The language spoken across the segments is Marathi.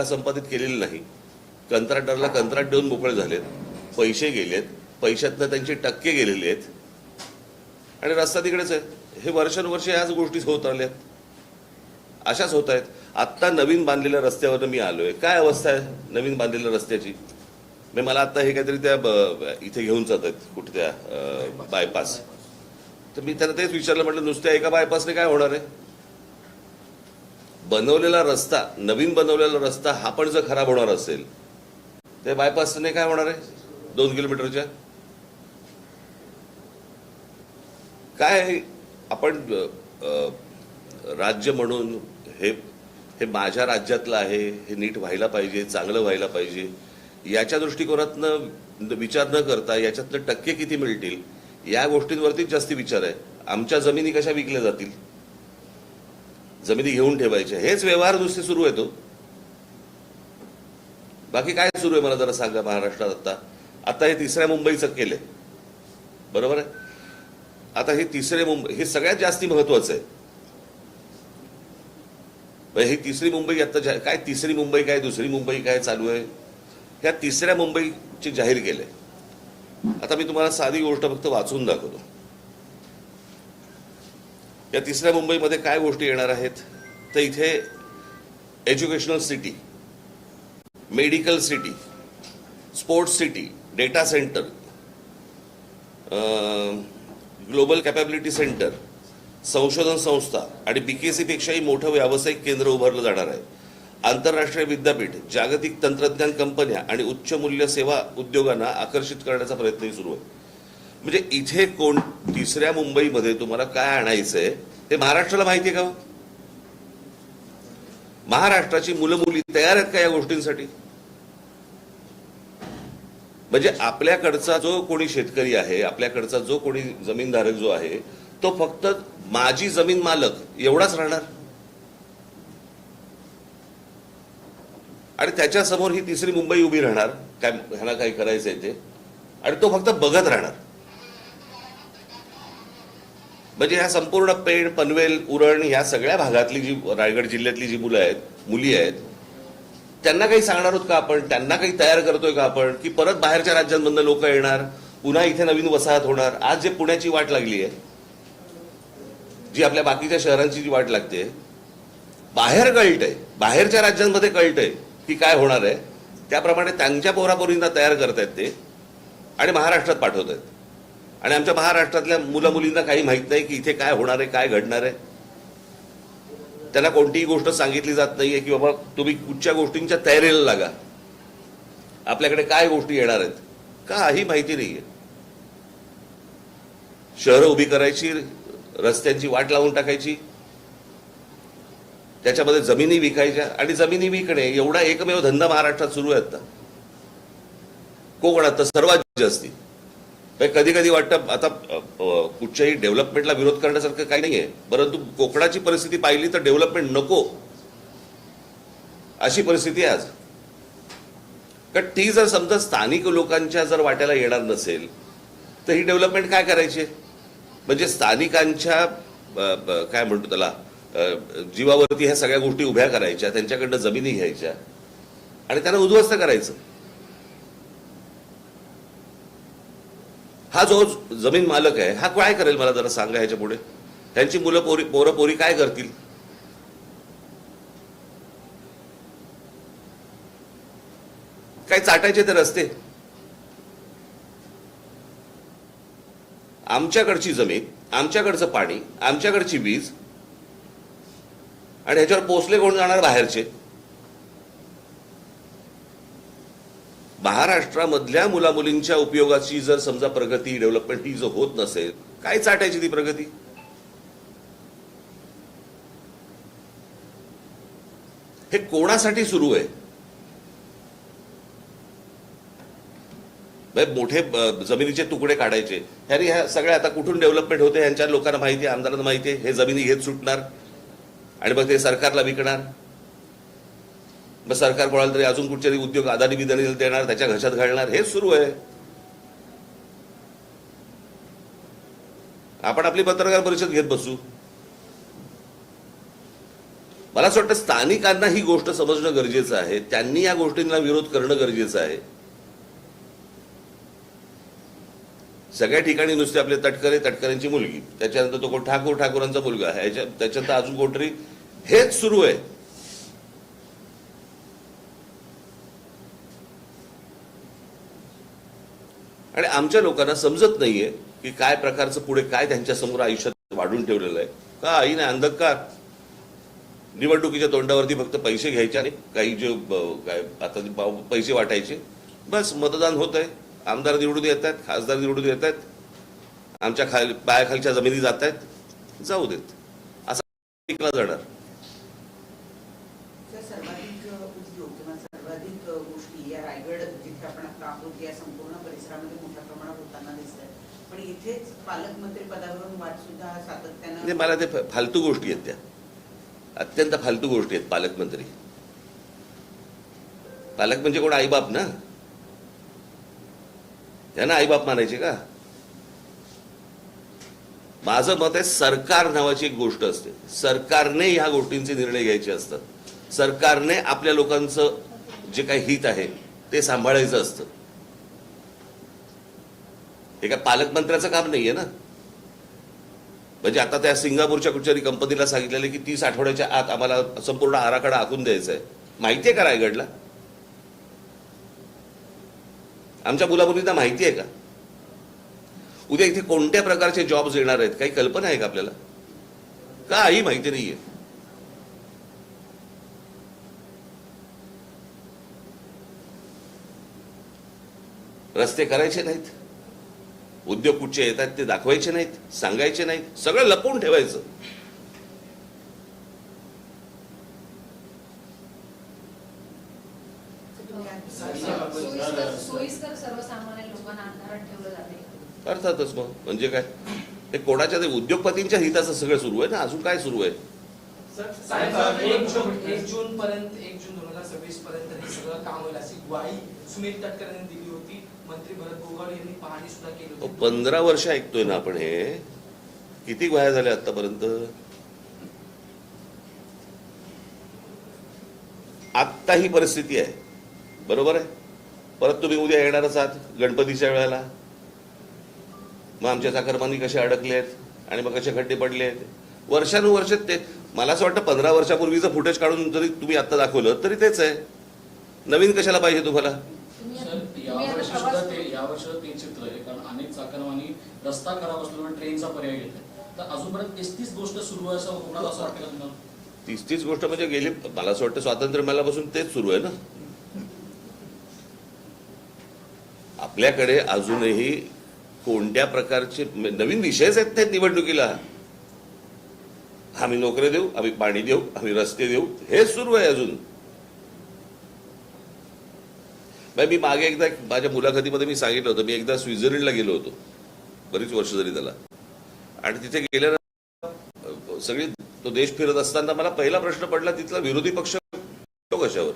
संपादित केलेली नाही. कंत्राटदाराला कंत्राट देऊन मोकळे झालेत, पैसे गेलेत, पैशातनं त्यांचे टक्के गेलेले आहेत आणि रस्ता तिकडेच आहे. हे वर्षानुवर्षे ह्याच गोष्टी होत आल्यात, अशाच होत आहेत. आत्ता नवीन बांधलेल्या रस्त्यावर मी आलोय, काय अवस्था आहे नवीन बांधलेल्या रस्त्याची. मला आता हे काहीतरी त्या इथे घेऊन जात आहेत कुठे त्या बायपास. तर मी त्यांना तेच विचारलं, म्हटलं नुसत्या एका बायपासने काय होणार आहे. बनवलेला रस्ता, नवीन बनवलेला रस्ता हा पण जर खराब होणार असेल तर बायपासने काय होणार आहे 2 किलोमीटरच्या. काय आपण राज्य म्हणून हे माझ्या राज्यातलं आहे, हे नीट व्हायला पाहिजे, चांगलं व्हायला पाहिजे, याच्या दृष्टिकोनातनं विचार न करता याच्यातनं टक्के किती मिळतील या गोष्टींवरतीच जास्ती विचार आहे. आमच्या जमिनी कशा विकल्या जातील, जमिनी घेऊन ठेवायच्या, हेच व्यवहार नुसते सुरू आहे. तो बाकी काय सुरू आहे मला जरा सांगा महाराष्ट्रात. आता हे तिसऱ्या मुंबईचं केलंय, बरोबर आहे. आता हे तिसरे मुंबई हे सगळ्यात जास्ती महत्वाचं आहे. ही तिसरी मुंबई आता काय, तिसरी मुंबई काय, दुसरी मुंबई काय चालू आहे, ह्या तिसऱ्या मुंबईची जाहीर केलंय. आता मी तुम्हाला साधी गोष्ट फक्त वाचून दाखवतो. या तिसऱ्या मुंबईमध्ये काय गोष्टी येणार आहेत. तर इथे educational city, medical city, sports city, data centre, global capability centre, संशोधन संस्था आणि बीकेसी पेक्षाही मोठं व्यावसायिक केंद्र उभारलं जाणार आहे. आंतरराष्ट्रीय विद्यापीठ, जागतिक तंत्रज्ञान कंपन्या आणि उच्च मूल्य सेवा उद्योगांना आकर्षित करण्याचा प्रयत्नही सुरू आहे. म्हणजे इथे तिसऱ्या मुंबईमध्ये तुम्हाला काय आणायचंय ते महाराष्ट्राला माहिती आहे का. महाराष्ट्राची मुलं मुली तयार आहेत का या गोष्टींसाठी. म्हणजे आपल्याकडचा जो कोणी शेतकरी आहे, आपल्याकडचा जो कोणी जमीनधारक जो आहे, तो फक्त माझी जमीन मालक एवढाच राहणार आणि त्याच्यासमोर ही तिसरी मुंबई उभी राहणार, काय ह्याला काही करायचंय ते, आणि तो फक्त बघत राहणार. म्हणजे ह्या संपूर्ण पेण, पनवेल, उरण ह्या सगळ्या भागातली जी रायगड जिल्ह्यातली जी मुली आहेत त्यांना काही सांगणार आहोत का आपण, त्यांना काही तयार करतोय का आपण, की परत बाहेरच्या राज्यांमधून लोक येणार, पुन्हा इथे नवीन वसाहत होणार. आज जे पुण्याची वाट लागली आहे, जी आपल्या बाकीच्या शहरांची जी वाट लागते, बाहेर कळतंय, बाहेरच्या राज्यांमध्ये कळतंय की काय होणार आहे, त्याप्रमाणे त्यांच्या पोरापोरींना तयार करतायत ते आणि महाराष्ट्रात पाठवत आहेत. आणि आमच्या महाराष्ट्रातल्या मुला मुलींना काही माहित नाही की इथे काय होणार आहे, काय घडणार आहे. त्यांना कोणतीही गोष्ट सांगितली जात नाहीये की बाबा तुम्ही कुठच्या गोष्टींच्या तयारीला लागा, आपल्याकडे काय गोष्टी येणार आहेत, काही माहिती नाहीये. शहरं उभी करायची, रस्त्यांची वाट लावून टाकायची, त्याच्यामध्ये जमिनी विकायच्या आणि जमिनी विकणे एवढा एकमेव धंदा महाराष्ट्रात सुरू आहे. आता कोकणात तर सर्वात जास्ती. कधी कधी वाटतं आता कुठच्याही डेव्हलपमेंटला विरोध करण्यासारखं काही नाहीये, परंतु कोकणाची परिस्थिती पाहिली तर डेव्हलपमेंट नको अशी परिस्थिती आहे आज. कारण ती जर समजा स्थानिक लोकांच्या जर वाट्याला येणार नसेल तर ही डेव्हलपमेंट काय करायची. म्हणजे स्थानिकांच्या काय म्हणतो त्याला जीवावरती ह्या सगळ्या गोष्टी उभ्या करायच्या, त्यांच्याकडनं जमिनी घ्यायच्या आणि त्यांना उद्ध्वस्त करायचं. हा जो जमीन मालक आहे हा काय करेल मला जरा सांगा. ह्याच्या पुढे त्यांची मुलं पोरं पोरी काय करतील. काय चाटायचे ते रस्ते. आमच्याकडची जमीन, आमच्याकडचं पाणी, आमच्याकडची वीज आणि ह्याच्यावर पोचले कोण जाणार बाहेरचे. महाराष्ट्रामधल्या मुला मुलींच्या उपयोगाची जर समजा प्रगती, डेव्हलपमेंट ही जर होत नसेल, काय चाटायची ती प्रगती. हे कोणासाठी सुरू आहे. मोठे जमिनीचे तुकडे काढायचे, ह्या सगळ्या आता कुठून डेव्हलपमेंट होते ह्यांच्या लोकांना माहिती आहे, आमदारांना माहिती आहे. हे जमिनी घेत सुटणार आणि मग ते सरकारला विकणार. मग सरकार कोणाला तरी अजून कुठचे उद्योग अदानी बिदानी देणार, त्याच्या घशात घालणार. हे सुरू आहे. आपण आपली पत्रकार परिषद घेत बसू. मला असं वाटतं स्थानिकांना ही गोष्ट समजणं गरजेचं आहे, त्यांनी या गोष्टींना विरोध करणं गरजेचं आहे. सगळ्या ठिकाणी नुसते आपले तटकरेंची मुलगी, त्याच्यानंतर तो कोण ठाकूरांचा मुलगा आहे, त्याच्यानंतर अजून कोणतरी, हेच सुरू आहे. आणि आमच्या लोकांना समजत नाहीये की काय प्रकारचं पुढे काय त्यांच्या समोर आयुष्यात वाढून ठेवलेलं आहे. काही नाही, अंधकार. निवडणुकीच्या तोंडावरती फक्त पैसे घ्यायचे आणि काही जे काय आता पैसे वाटायचे, बस मतदान होत आहे. आमदार निवडून येत आहेत, खासदार निवडून येत आहेत, आमच्या पायाखालच्या जमिनी जात आहेत, जाऊ देत, असा टिकला जाणार. सर्वाधिक उद्योग किंवा सर्वाधिक गोष्टी या रायगड जिथे आपण आता आहोत या संपूर्ण परिसरामध्ये मोठ्या प्रमाणात होताना दिसत आहेत. पण इथेच पालकमंत्री पदावरून वाद सुद्धा सातत्यानं, मला ते फालतू गोष्टी आहेत, त्या अत्यंत फालतू गोष्टी आहेत. पालकमंत्री, पालक म्हणजे कोण? आईबाप ना, त्यांना आईबाप मानायचे का? माझं मत आहे, सरकार नावाची एक गोष्ट असते, सरकारने ह्या गोष्टींचे निर्णय घ्यायचे असतात. सरकारने आपल्या लोकांचं जे काही हित आहे ते सांभाळायचं असतं. हे काय पालकमंत्र्याचं काम नाहीये ना. म्हणजे आता त्या सिंगापूरच्या कुठच्याही कंपनीला सांगितलेलं की 30 आठवड्याच्या आत आम्हाला संपूर्ण आराखडा आखून द्यायचा आहे. माहितीये का रायगडला? आमच्या मुलामुलींना माहिती आहे का? उद्या इथे कोणत्या प्रकारचे जॉब्स येणार आहेत काही कल्पना आहे का आपल्याला? काही माहिती नाहीये. रस्ते करायचे नाहीत, उद्योग कुठचे येत आहेत ते दाखवायचे नाहीत, सांगायचे नाहीत, सगळं लपवून ठेवायचं. सोयीस्कर सर्वसामान्य लोकांना अंधारात ठेवलं जाते. अर्थातच. मग म्हणजे काय, हे कोणाच्या उद्योगपतींच्या हिताचं सगळं सुरू आहे ना. अजून काय सुरू आहे? 1 जून पर्यंत, 1 जून 2026 पर्यंत हे सगळं काम होईल अशी ग्वाही सुनील तटकरे यांनी दिली होती. मंत्री भरत गोगावले यांनी पाहणी सुद्धा केली होती. 15 वर्ष ऐकतोय ना आपण. हे किती ग्वाह्या झाल्या आतापर्यंत? आत्ता ही परिस्थिती आहे, बरोबर आहे. परत तुम्ही उद्या येणारच आहात गणपतीच्या वेळेला. मग आमच्या चाकरमानी कसे अडकले आहेत आणि मग कसे खड्डे पडले आहेत. वर्षानुवर्ष ते, मला असं वाटतं 15 वर्षापूर्वीचं फुटेज काढून जरी तुम्ही आता दाखवलं तरी तेच आहे. नवीन कशाला पाहिजे तुम्हाला? यावर्षी ते चित्र आहे, कारण अनेक चाकरमानी रस्ता खराब असल्यामुळे ट्रेनचा पर्याय घेतात. तर अजूनपर्यंत 33 गोष्ट सुरू आहे असं होणार असं वाटतं का तुम्हाला? 30 गोष्ट म्हणजे गेली, मला असं वाटतं स्वातंत्र्य मिळाल्यापासून तेच सुरू आहे ना. आपल्याकडे अजूनही कोणत्या प्रकारचे नवीन विषयच आहेत ते निवडणुकीला. आम्ही नोकऱ्या देऊ, आम्ही पाणी देऊ, आम्ही रस्ते देऊ, हे सुरू आहे अजून. मी मागे एकदा माझ्या मुलाखतीमध्ये मी सांगितलं होतं, मी एकदा स्वित्झर्लंडला गेलो होतो, बरीच वर्ष झाली त्याला. आणि तिथे गेल्यानंतर सगळी तो देश फिरत असताना मला पहिला प्रश्न पडला, तिथला विरोधी पक्ष कशावर?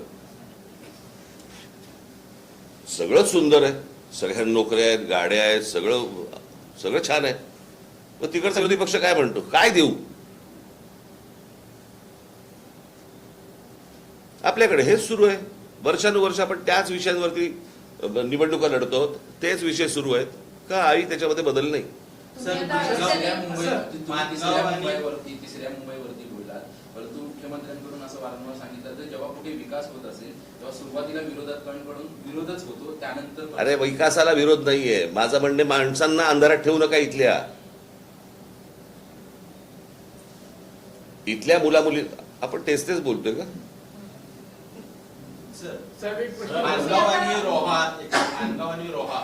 सगळं सुंदर आहे, सगळ्या नोकऱ्या आहेत, गाड्या आहेत, सगळं छान आहे. मग तिकडचा विरोधी पक्ष काय म्हणतो? काय देऊ? आपल्याकडे हेच सुरू आहे. वर्षानुवर्ष आपण त्याच विषयांवरती निवडणुका लढतो, तेच विषय सुरू आहेत. काही त्याच्यामध्ये बदल नाही. तिसऱ्या मुंबईवरती बोललात, परंतु मुख्यमंत्र्यांकडून असं वारंवार सांगितलं तर जेव्हा कुठे विकास होत असेल तेव्हा सुरुवातीला विरोधकांकडून विरोधच होतो, त्यानंतर अरे विकासाला विरोध नाहीये. माझं म्हणणे, माणसांना अंधारात ठेवू नका. इथल्या मुलामुली आपण तेच बोलतोय का? माणगाव आणि रोहा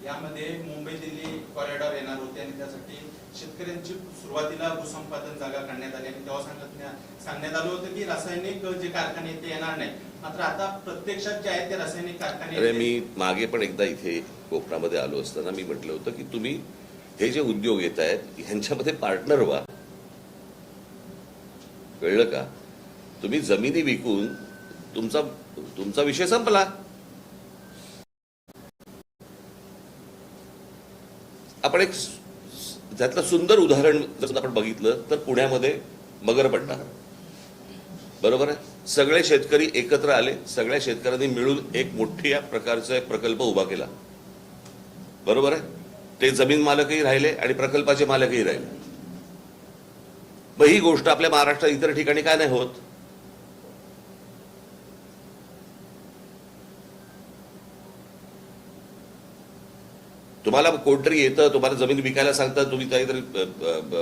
यामध्ये मुंबई दिल्ली कॉरिडॉर येणार होते आणि त्यासाठी शेतकऱ्यांची सुरुवातीला भूसंपादन जागा काढण्यात आली आणि तेव्हा सांगण्यात आलं होतं की रासायनिक जे कारखाने ते येणार नाही. मात्र आता प्रत्यक्षात जे आहेत ते रासायनिक कारखाने. अरे मी मागे पण एकदा इथे कोकणामध्ये आलो असताना मी म्हटलं होतं की तुम्ही हे जे उद्योग येत आहेत ह्यांच्यामध्ये पार्टनर व्हा. कळलं का? तुम्ही जमिनी विकून तुमचा विषय संपला. आपण एक त्यातलं सुंदर उदाहरण जर आपण बघितलं तर पुण्यामध्ये मगरपट्टा. बरोबर आहे. सगळे शेतकरी एकत्र आले, सगळ्या शेतकऱ्यांनी मिळून एक मोठ्या प्रकारचा एक प्रकल्प उभा केला. बरोबर आहे. ते जमीन मालकही राहिले आणि प्रकल्पाचे मालकही राहिले. मग ही गोष्ट आपल्या महाराष्ट्रात इतर ठिकाणी काय नाही होत? तुम्हाला कोणतरी येतं, तुम्हाला जमीन विकायला सांगतात, तुम्ही काहीतरी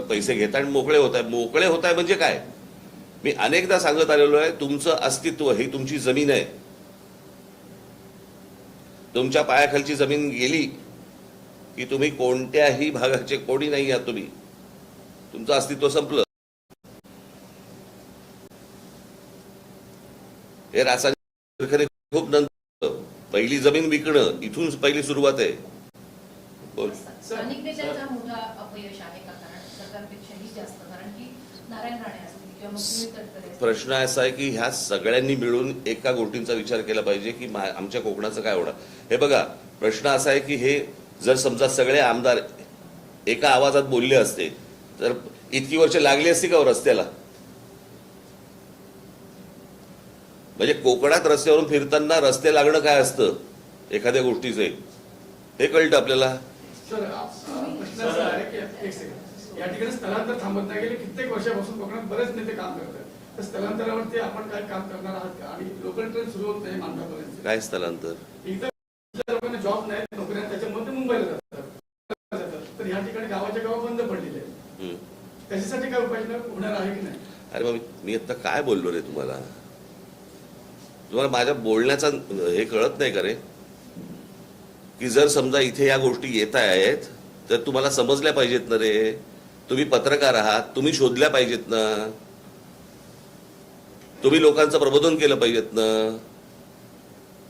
पैसे घेता आणि मोकळे होताय. मोकळे होताय म्हणजे काय? मी अनेकदा सांगत आलेलो आहे, तुमचं अस्तित्व ही तुमची जमीन आहे. तुमच्या पायाखालची जमीन गेली की तुम्ही कोणत्याही भागाचे कोणी नाही आहात. तुम्ही तुमचं अस्तित्व संपलं. हे रासायनिक खूप नंतर पहिली जमीन विकणं इथून पहिली सुरुवात आहे. बोल. स्थानिकतेचा मोठा अपयश आहे का? कारण सरकारपेक्षाही जास्त, कारण की नारायण राणे असतील किंवा मग सुनील तटकरे असतील. प्रश्न असा आहे की ह्या सगळ्यांनी मिळून एका गोष्टींचा विचार केला पाहिजे की आमच्या कोकणाचं काय होणार. हे बघा, प्रश्न असा आहे की हे जर समजा सगळे आमदार एका आवाजात बोलले असते तर इतकी वर्ष लागली असती का हो रस्त्याला? म्हणजे कोकणात रस्त्यावरून फिरताना रस्ते लागणं काय असतं एखाद्या गोष्टीचे हे कळतं आपल्याला. सर, प्रश्न असा आहे की एक सेकंड, या ठिकाणी स्थलांतर थांबत नाही. गेले कित्येक वर्षापासून कोकणात बरेच नेते काम करतात. तर स्थलांतरावरती आपण काय काम करणार आहात का? आणि लोकल ट्रेन सुरू होत नाही मांडवापर्यंत. काय स्थलांतर? इतर लोकांना जॉब नाही, नोकऱ्या, त्याच्यामध्ये मुंबईला जातात. तर या ठिकाणी गावाच्या गाव बंद पडलेले आहेत. त्याच्यासाठी काय उपाययोजना होणार आहे की नाही? अरे मग मी आता काय बोललो रे तुम्हाला? तुम्हाला माझ्या बोलण्याचा हे कळत नाही का रे? की जर समजा इथे या गोष्टी येत आहेत तर तुम्हाला समजल्या पाहिजेत ना रे. तुम्ही पत्रकार आहात, तुम्ही शोधल्या पाहिजेत ना. तुम्ही लोकांचं प्रबोधन केलं पाहिजेत ना.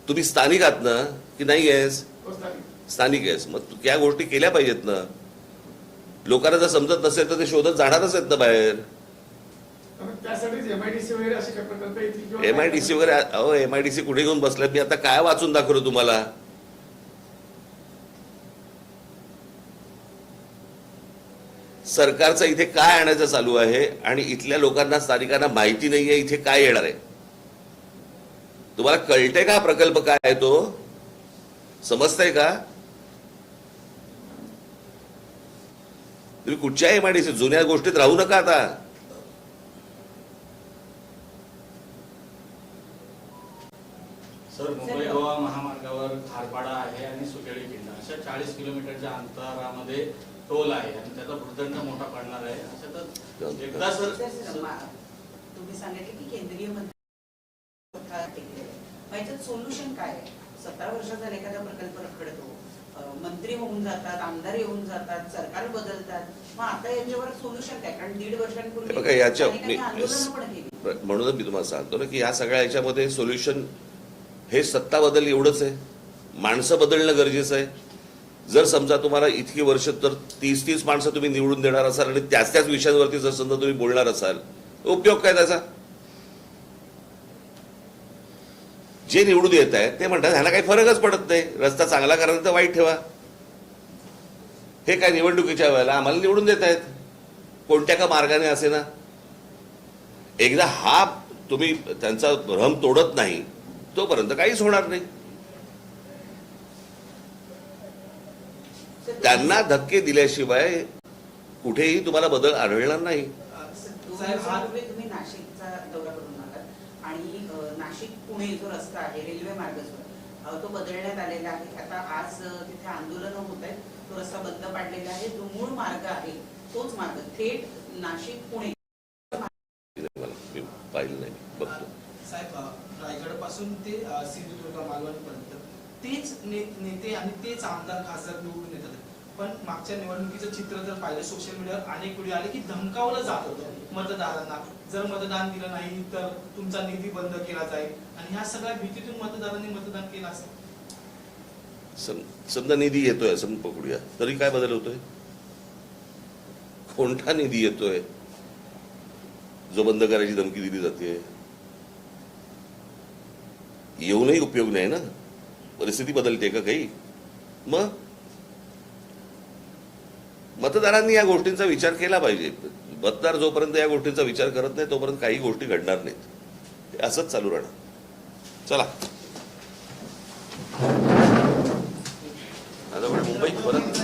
तुम्ही स्थानिक आहात ना की नाही आहेस? स्थानिक आहेस, मग त्या गोष्टी केल्या पाहिजेत ना. लोकांना जर समजत नसेल तर ते शोधत जाणारच आहेत ना बाहेर. त्यासाठीच एमआयडीसी वगैरे असे काही प्रकल्प येतील किंवा एमआयडीसी वगैरे, अहो एमआयडीसी कुठे घेऊन बसलाय? मी आता काय वाचून दाखवलं तुम्हाला? सरकारचं इथे काय आणायचं चालू आहे आणि इथल्या लोकांना, स्थानिकांना माहिती नाहीये इथे काय येणार आहे. तुम्हाला कळतंय का हा प्रकल्प काय आहे? तो समजतंय का? तुम्ही कुठच्या एमआयडीसी जुन्या गोष्टीत राहू नका आता. सर, मुंबई गोवा महामार्गावर खारपाडा आहे आणि सुकेळी किल्ला अशा 40 किलोमीटरच्या अंतरामध्ये टोल आहे आणि त्याचा भूर्दंड मोठा पडणार आहे. असं तर एकदा सर तुम्ही सांगितले की केंद्रीय मंत्री ह्याच्यात सोल्युशन काय आहे? 17 वर्ष झाले एखादा प्रकल्प रखडतो, मंत्री होऊन जातात, आमदार येऊन जातात, सरकार बदलतात, मग आता याच्यावर सोल्युशन काय? कारण 1.5 वर्षांपूर्वी बघा याच्या आंदोलन पण केली. म्हणूनच मी तुम्हाला सांगतो ना की ह्या सगळ्या याच्यामध्ये सोल्युशन हे सत्ता बदल एवढंच आहे. माणसं बदलणं गरजेचं आहे. जर समजा तुम्हाला इतकी वर्ष तर 30 माणसं तुम्ही निवडून देणार असाल आणि त्याच विषयांवरती जर समजा तुम्ही बोलणार असाल उपयोग काय त्याचा? जे निवडून येत आहे ते म्हणतात ह्याला काही फरकच पडत नाही, रस्ता चांगला करायला तर वाईट ठेवा. हे काय निवडणुकीच्या वेळेला आम्हाला निवडून देत आहेत कोणत्या का मार्गाने असे ना. एकदा हा तुम्ही त्यांचा भ्रम तोडत नाही तोपर्यंत काहीच होणार नाही. त्यांना धक्के दिल्याशिवाय कुठेही तुम्हाला बदल आढळणार नाही. तुम्ही नाशिकचा दौरा करून आलात आणि नाशिक पुणे जो रस्ता आहे रेल्वे मार्ग तो बदलण्यात आलेला आहे. आता आज तिथे आंदोलन होत आहेत, तो रस्ता बंद पाडलेला आहे. जो मूळ मार्ग आहे तोच मार्ग थेट नाशिक पुणे मी पाहिलं नाही, बघतो. साहेब, रायगड पासून ते सिंधुदुर्ग मालवणपर्यंत तेच नेते आणि तेच आमदार खासदार निवडून येतात. पण मागच्या निवडणुकीचं चित्र जर पाहिलं सोशल मीडियावर अनेक व्हिडिओ आले की धमकावलं जात होतं मतदारांना, जर मतदान दिलं नाही तर तुमचा निधी बंद केला जाईल. आणि ह्या सगळ्या भीतीतून मतदारांनी मतदान केलं असेल. समजा निधी येतोय असं पकडूया, तरी काय बदल होतोय? कोणता निधी येतोय जो बंद करायची धमकी दिली जाते? येऊनही उपयोग नाही ना. परिस्थिती बदलते का काही? मग मतदारांनी या गोष्टींचा विचार केला पाहिजे. मतदार जोपर्यंत या गोष्टींचा विचार करत नाही तोपर्यंत काही गोष्टी घडणार नाहीत. हे असंच चालू राहणार. चला आता आपण मुंबईत परत